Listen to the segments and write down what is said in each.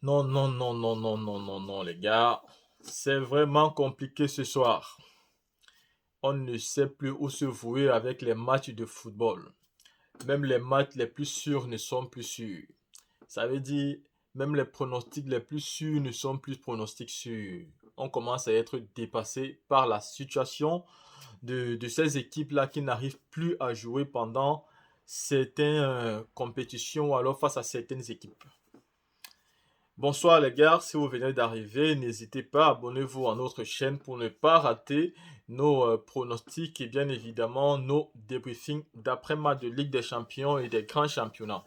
Non, non, non, non, non, non, non, non, les gars. C'est vraiment compliqué ce soir. On ne sait plus où se vouer avec les matchs de football. Même les matchs les plus sûrs ne sont plus sûrs. Ça veut dire, même les pronostics les plus sûrs ne sont plus pronostics sûrs. On commence à être dépassé par la situation de ces équipes-là qui n'arrivent plus à jouer pendant certaines compétitions ou alors face à certaines équipes. Bonsoir les gars, si vous venez d'arriver, n'hésitez pas, abonnez-vous à notre chaîne pour ne pas rater nos pronostics et bien évidemment nos débriefings d'après-match de Ligue des Champions et des grands championnats.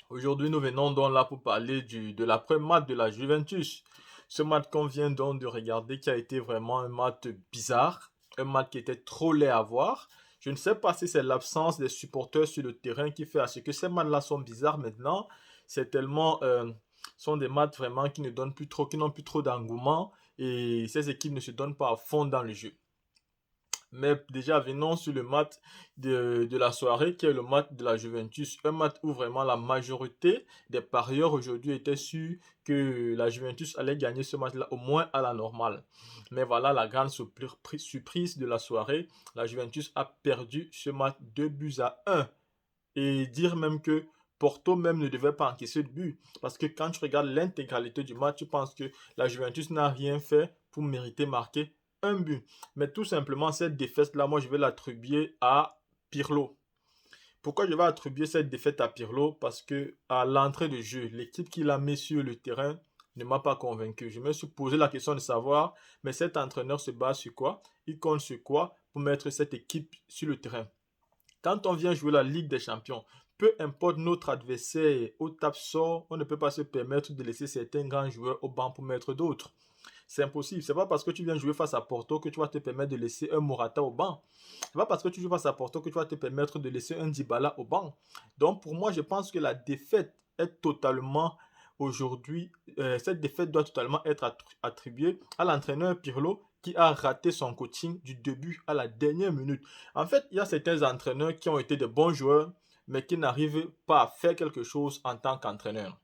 Aujourd'hui, nous venons donc là pour parler de l'après-match de la Juventus. Ce match qu'on vient donc de regarder qui a été vraiment un match bizarre, un match qui était trop laid à voir. Je ne sais pas si c'est l'absence des supporters sur le terrain qui fait à ce que ces matchs-là sont bizarres maintenant. C'est tellement sont des matchs vraiment qui ne donnent plus trop, qui n'ont plus trop d'engouement et ces équipes ne se donnent pas à fond dans le jeu. Mais déjà, venons sur le match de la soirée, qui est le match de la Juventus. Un match où vraiment la majorité des parieurs aujourd'hui étaient sûrs que la Juventus allait gagner ce match-là, au moins à la normale. Mais voilà la grande surprise de la soirée. La Juventus a perdu ce match 2 buts à 1. Et dire même que Porto même ne devait pas encaisser de but. Parce que quand tu regardes l'intégralité du match, tu penses que la Juventus n'a rien fait pour mériter marquer un but. Mais tout simplement, cette défaite-là, moi, je vais l'attribuer à Pirlo. Pourquoi je vais attribuer cette défaite à Pirlo? Parce que à l'entrée de jeu, l'équipe qu'il a mis sur le terrain ne m'a pas convaincu. Je me suis posé la question de savoir, mais cet entraîneur se base sur quoi? Il compte sur quoi pour mettre cette équipe sur le terrain? Quand on vient jouer la Ligue des Champions, peu importe notre adversaire au tap sort, on ne peut pas se permettre de laisser certains grands joueurs au banc pour mettre d'autres. C'est impossible. C'est pas parce que tu viens jouer face à Porto que tu vas te permettre de laisser un Morata au banc. C'est pas parce que tu joues face à Porto que tu vas te permettre de laisser un Dybala au banc. Donc pour moi, je pense que la défaite est totalement aujourd'hui, cette défaite doit totalement être attribuée à l'entraîneur Pirlo qui a raté son coaching du début à la dernière minute. En fait, il y a certains entraîneurs qui ont été de bons joueurs, mais qui n'arrivent pas à faire quelque chose en tant qu'entraîneur.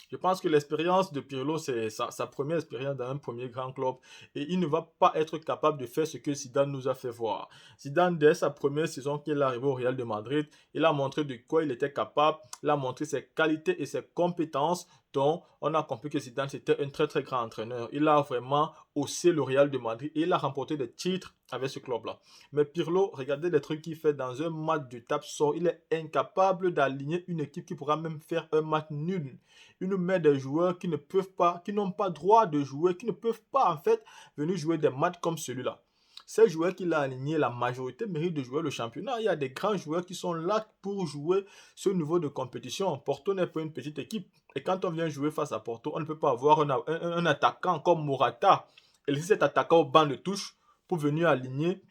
Je pense que l'expérience de Pirlo, c'est sa première expérience dans un premier grand club et il ne va pas être capable de faire ce que Zidane nous a fait voir. Zidane, dès sa première saison qu'il est arrivé au Real de Madrid, il a montré de quoi il était capable, il a montré ses qualités et ses compétences. Donc, on a compris que Zidane, c'était un très très grand entraîneur. Il a vraiment haussé le Real de Madrid et il a remporté des titres avec ce club-là. Mais Pirlo, regardez les trucs qu'il fait dans un match de tape sort. Il est incapable d'aligner une équipe qui pourra même faire un match nul. Il nous met des joueurs qui ne peuvent pas, qui n'ont pas droit de jouer, qui ne peuvent pas en fait venir jouer des matchs comme celui-là. Ces joueurs qu'il a alignés, la majorité mérite de jouer le championnat. Il y a des grands joueurs qui sont là pour jouer ce niveau de compétition. Porto n'est pas une petite équipe. Et quand on vient jouer face à Porto, on ne peut pas avoir un attaquant comme Morata et laisser cet attaquant au banc de touche pour venir aligner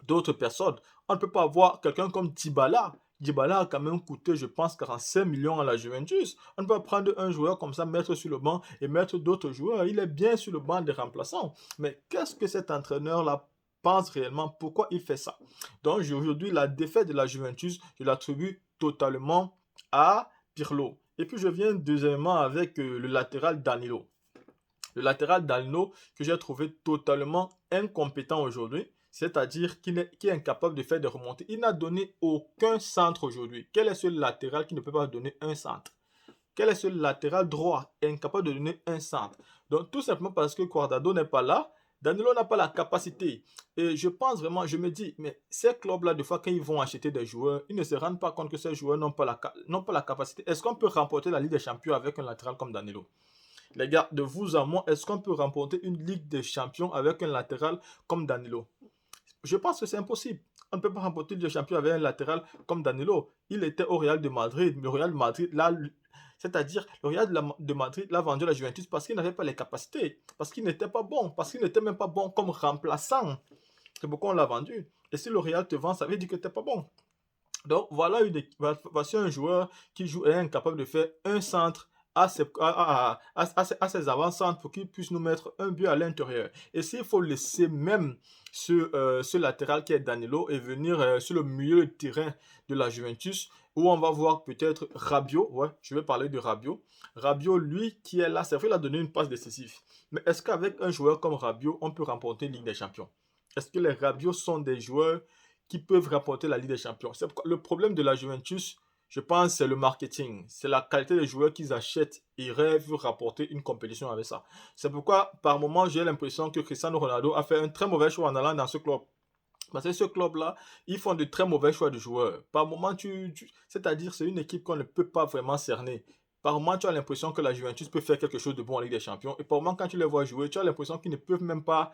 d'autres personnes. On ne peut pas avoir quelqu'un comme Dybala. Dybala a quand même coûté, je pense, 45 millions à la Juventus. On ne peut pas prendre un joueur comme ça, mettre sur le banc et mettre d'autres joueurs. Il est bien sur le banc des remplaçants. Mais qu'est-ce que cet entraîneur-là pense réellement? Pourquoi il fait ça? Donc aujourd'hui, la défaite de la Juventus, je l'attribue totalement à Pirlo. Et puis je viens deuxièmement avec le latéral Danilo. Le latéral Danilo que j'ai trouvé totalement incompétent aujourd'hui, c'est-à-dire qu'il est incapable de faire des remontées. Il n'a donné aucun centre aujourd'hui. Quel est ce latéral qui ne peut pas donner un centre? Quel est ce latéral droit incapable de donner un centre? Donc tout simplement parce que Guardado n'est pas là, Danilo n'a pas la capacité. Et je pense vraiment, je me dis, mais ces clubs-là, des fois, quand ils vont acheter des joueurs, ils ne se rendent pas compte que ces joueurs n'ont pas la capacité. Est-ce qu'on peut remporter la Ligue des Champions avec un latéral comme Danilo? Les gars, de vous à moi, est-ce qu'on peut remporter une Ligue des Champions avec un latéral comme Danilo? Je pense que c'est impossible. On ne peut pas remporter une Ligue des Champions avec un latéral comme Danilo. Il était au Real de Madrid. Le Real de Madrid, là, c'est-à-dire le Real de Madrid l'a vendu à la Juventus parce qu'il n'avait pas les capacités, parce qu'il n'était pas bon, parce qu'il n'était même pas bon comme remplaçant. C'est pourquoi on l'a vendu. Et si le Real te vend, ça veut dire que tu n'es pas bon. Donc voilà voici un joueur qui joue est incapable de faire un centre ses avant-centres pour qu'il puisse nous mettre un but à l'intérieur. Et s'il faut laisser même ce latéral qui est Danilo et venir sur le milieu de terrain de la Juventus, où on va voir peut-être Rabiot, ouais, je vais parler de Rabiot. Rabiot, lui, qui est là, c'est vrai, il a donné une passe décisive. Mais est-ce qu'avec un joueur comme Rabiot, on peut remporter une Ligue des Champions? Est-ce que les Rabiot sont des joueurs qui peuvent remporter la Ligue des Champions? Le problème de la Juventus, je pense, c'est le marketing. C'est la qualité des joueurs qu'ils achètent et rêvent rapporter une compétition avec ça. C'est pourquoi, par moment, j'ai l'impression que Cristiano Ronaldo a fait un très mauvais choix en allant dans ce club. Parce que ce club-là, ils font de très mauvais choix de joueurs. Par moment, c'est-à-dire c'est une équipe qu'on ne peut pas vraiment cerner. Par moment, tu as l'impression que la Juventus peut faire quelque chose de bon en Ligue des Champions. Et par moment, quand tu les vois jouer, tu as l'impression qu'ils ne peuvent même pas,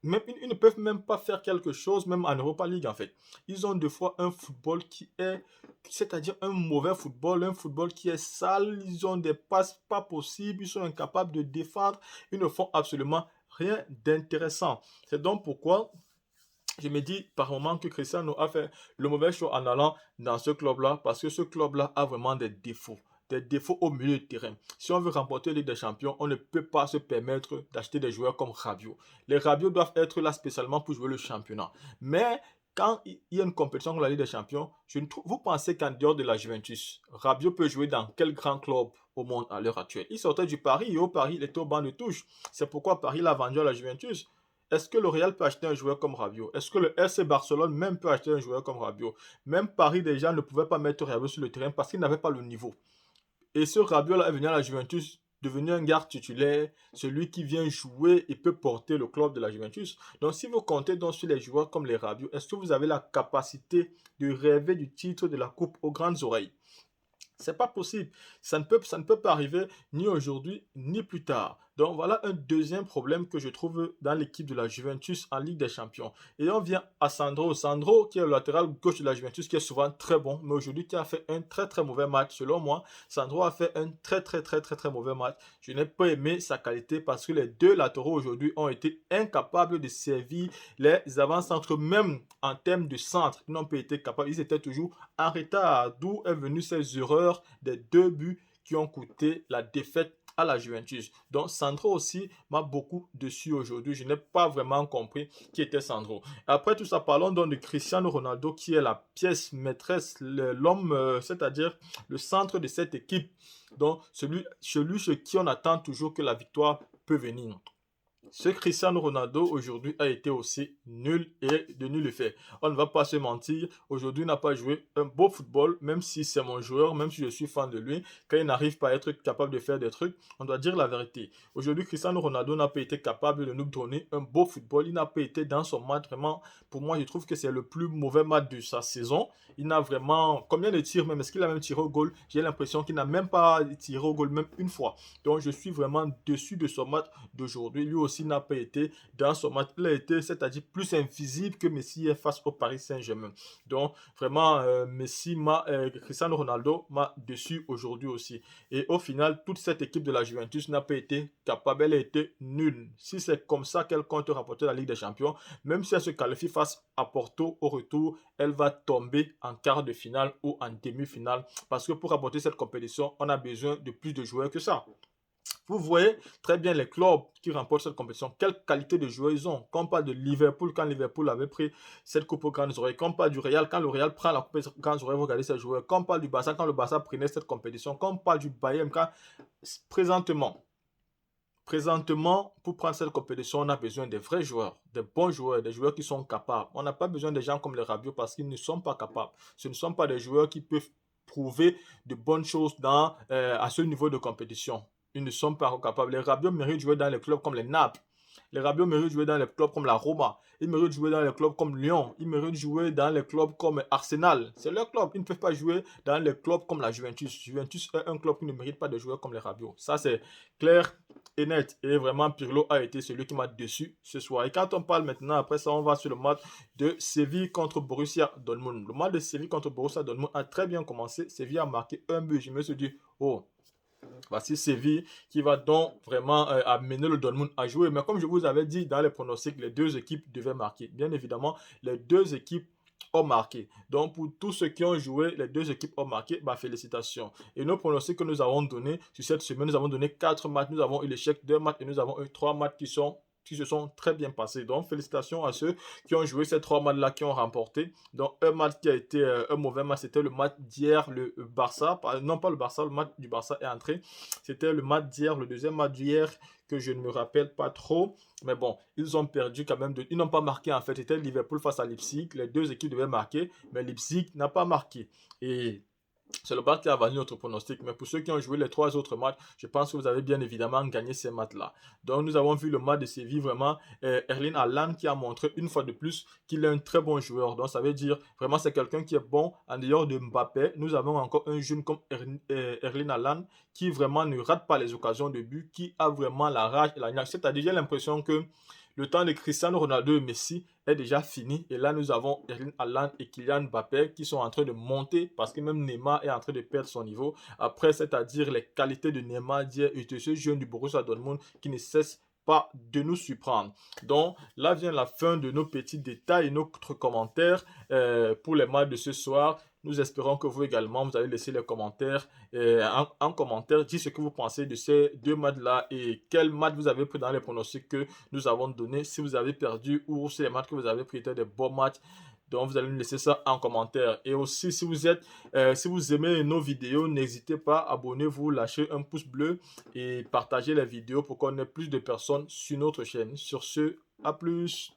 ils ne peuvent même pas faire quelque chose, même en Europa League, en fait. Ils ont des fois un football qui est, c'est-à-dire un mauvais football, un football qui est sale. Ils ont des passes pas possibles, ils sont incapables de défendre. Ils ne font absolument rien d'intéressant. C'est donc pourquoi je me dis par moment que Cristiano a fait le mauvais choix en allant dans ce club-là parce que ce club-là a vraiment des défauts. Des défauts au milieu de terrain. Si on veut remporter la Ligue des Champions, on ne peut pas se permettre d'acheter des joueurs comme Rabiot. Les Rabiot doivent être là spécialement pour jouer le championnat. Mais quand il y a une compétition comme la Ligue des Champions, vous pensez qu'en dehors de la Juventus, Rabiot peut jouer dans quel grand club au monde à l'heure actuelle? Il sortait du Paris et au Paris, il était au banc de touche. C'est pourquoi Paris l'a vendu à la Juventus. Est-ce que le Real peut acheter un joueur comme Rabiot? Est-ce que le FC Barcelone même peut acheter un joueur comme Rabiot? Même Paris déjà ne pouvait pas mettre Rabiot sur le terrain parce qu'il n'avait pas le niveau. Et ce Rabiot-là est venu à la Juventus, devenu un garde titulaire, celui qui vient jouer et peut porter le club de la Juventus. Donc si vous comptez donc sur les joueurs comme les Rabiot, est-ce que vous avez la capacité de rêver du titre de la coupe aux grandes oreilles? C'est pas possible. Ça ne peut pas arriver ni aujourd'hui ni plus tard. Donc voilà un deuxième problème que je trouve dans l'équipe de la Juventus en Ligue des Champions. Et on vient à Sandro. Sandro qui est le latéral gauche de la Juventus qui est souvent très bon, mais aujourd'hui qui a fait un très très mauvais match. Selon moi, Sandro a fait un très mauvais match. Je n'ai pas aimé sa qualité parce que les deux latéraux aujourd'hui ont été incapables de servir les avant-centres, même en termes de centre. Ils n'ont pas été capables. Ils étaient toujours en retard. D'où est venue ces erreurs des deux buts qui ont coûté la défaite à la Juventus. Donc Sandro aussi m'a beaucoup déçu aujourd'hui. Je n'ai pas vraiment compris qui était Sandro. Après tout ça, parlons donc de Cristiano Ronaldo qui est la pièce maîtresse, l'homme, c'est-à-dire le centre de cette équipe. Donc celui chez qui on attend toujours que la victoire peut venir. Ce Cristiano Ronaldo aujourd'hui a été aussi nul et de nul effet. On ne va pas se mentir, aujourd'hui il n'a pas joué un beau football, même si c'est mon joueur, même si je suis fan de lui. Quand il n'arrive pas à être capable de faire des trucs, on doit dire la vérité. Aujourd'hui, Cristiano Ronaldo n'a pas été capable de nous donner un beau football. Il n'a pas été dans son match vraiment. Pour moi, je trouve que c'est le plus mauvais match de sa saison. Il n'a vraiment. Combien de tirs même? Est-ce qu'il a même tiré au goal? J'ai l'impression qu'il n'a même pas tiré au goal, même une fois. Donc je suis vraiment déçu de son match d'aujourd'hui. Lui aussi n'a pas été dans son match. Il a été, c'est-à-dire plus invisible que Messi est face au Paris Saint-Germain. Donc vraiment, Cristiano Ronaldo m'a déçu aujourd'hui aussi. Et au final, toute cette équipe de la Juventus n'a pas été capable. Elle a été nulle. Si c'est comme ça qu'elle compte remporter la Ligue des Champions, même si elle se qualifie face à Porto au retour, elle va tomber en quart de finale ou en demi-finale. Parce que pour remporter cette compétition, on a besoin de plus de joueurs que ça. Vous voyez très bien les clubs qui remportent cette compétition, quelle qualité de joueurs ils ont. Quand on parle de Liverpool, quand Liverpool avait pris cette coupe aux grandes oreilles, quand on parle du Real, quand le Real prend la coupe aux grandes oreilles, vous regardez ces joueurs. Quand on parle du Barça, quand le Barça prenait cette compétition, quand on parle du Bayern, quand présentement, pour prendre cette compétition, on a besoin de vrais joueurs, de bons joueurs, des joueurs qui sont capables. On n'a pas besoin de gens comme les Rabiot parce qu'ils ne sont pas capables. Ce ne sont pas des joueurs qui peuvent prouver de bonnes choses à ce niveau de compétition. Ils ne sont pas capables. Les Rabiot méritent de jouer dans les clubs comme les Naples. Les Rabiot méritent de jouer dans les clubs comme la Roma. Ils méritent de jouer dans les clubs comme Lyon. Ils méritent de jouer dans les clubs comme Arsenal. C'est leur club. Ils ne peuvent pas jouer dans les clubs comme la Juventus. Juventus est un club qui ne mérite pas de jouer comme les Rabiot. Ça, c'est clair et net. Et vraiment, Pirlo a été celui qui m'a déçu ce soir. Et quand on parle maintenant, après ça, on va sur le match de Séville contre Borussia Dortmund. Le match de Séville contre Borussia Dortmund a très bien commencé. Séville a marqué un but. Je me suis dit, oh, voici Séville qui va donc vraiment amener le Dortmund à jouer. Mais comme je vous avais dit dans les pronostics, les deux équipes devaient marquer. Bien évidemment, les deux équipes ont marqué. Donc, pour tous ceux qui ont joué, les deux équipes ont marqué, bah, félicitations. Et nos pronostics que nous avons donnés sur cette semaine, nous avons donné 4 matchs, nous avons eu l'échec 2 matchs et nous avons eu 3 matchs qui se sont très bien passés. Donc, félicitations à ceux qui ont joué ces 3 matchs-là, qui ont remporté. Donc, un match qui a été un mauvais match, c'était le match d'hier, le Barça. Non, pas le Barça, le match du Barça est entré. C'était le match d'hier, le deuxième match d'hier, que je ne me rappelle pas trop. Mais bon, ils ont perdu quand même. Ils n'ont pas marqué en fait. C'était Liverpool face à Leipzig. Les deux équipes devaient marquer, mais Leipzig n'a pas marqué. Et c'est le Barça qui a valu notre pronostic. Mais pour ceux qui ont joué les 3 autres matchs, je pense que vous avez bien évidemment gagné ces matchs-là. Donc nous avons vu le match de Séville vraiment. Erling Haaland qui a montré une fois de plus qu'il est un très bon joueur. Donc ça veut dire vraiment c'est quelqu'un qui est bon en dehors de Mbappé. Nous avons encore un jeune comme Erling Haaland qui vraiment ne rate pas les occasions de but, qui a vraiment la rage et la niaque. C'est-à-dire j'ai l'impression que le temps de Cristiano Ronaldo et Messi est déjà fini. Et là, nous avons Erling Haaland et Kylian Mbappé qui sont en train de monter parce que même Neymar est en train de perdre son niveau. Après, c'est-à-dire les qualités de Neymar d'hier et de ce jeune du Borussia Dortmund qui ne cesse pas de nous surprendre. Donc là vient la fin de nos petits détails et notre commentaires pour les matchs de ce soir. Nous espérons que vous également, vous allez laisser les commentaires. En commentaire, dites ce que vous pensez de ces deux matchs-là et quel match vous avez pris dans les pronostics que nous avons donnés. Si vous avez perdu ou si les matchs que vous avez pris étaient des bons matchs. Donc, vous allez nous laisser ça en commentaire. Et aussi, si vous aimez nos vidéos, n'hésitez pas, abonnez-vous, lâchez un pouce bleu et partagez les vidéos pour qu'on ait plus de personnes sur notre chaîne. Sur ce, à plus.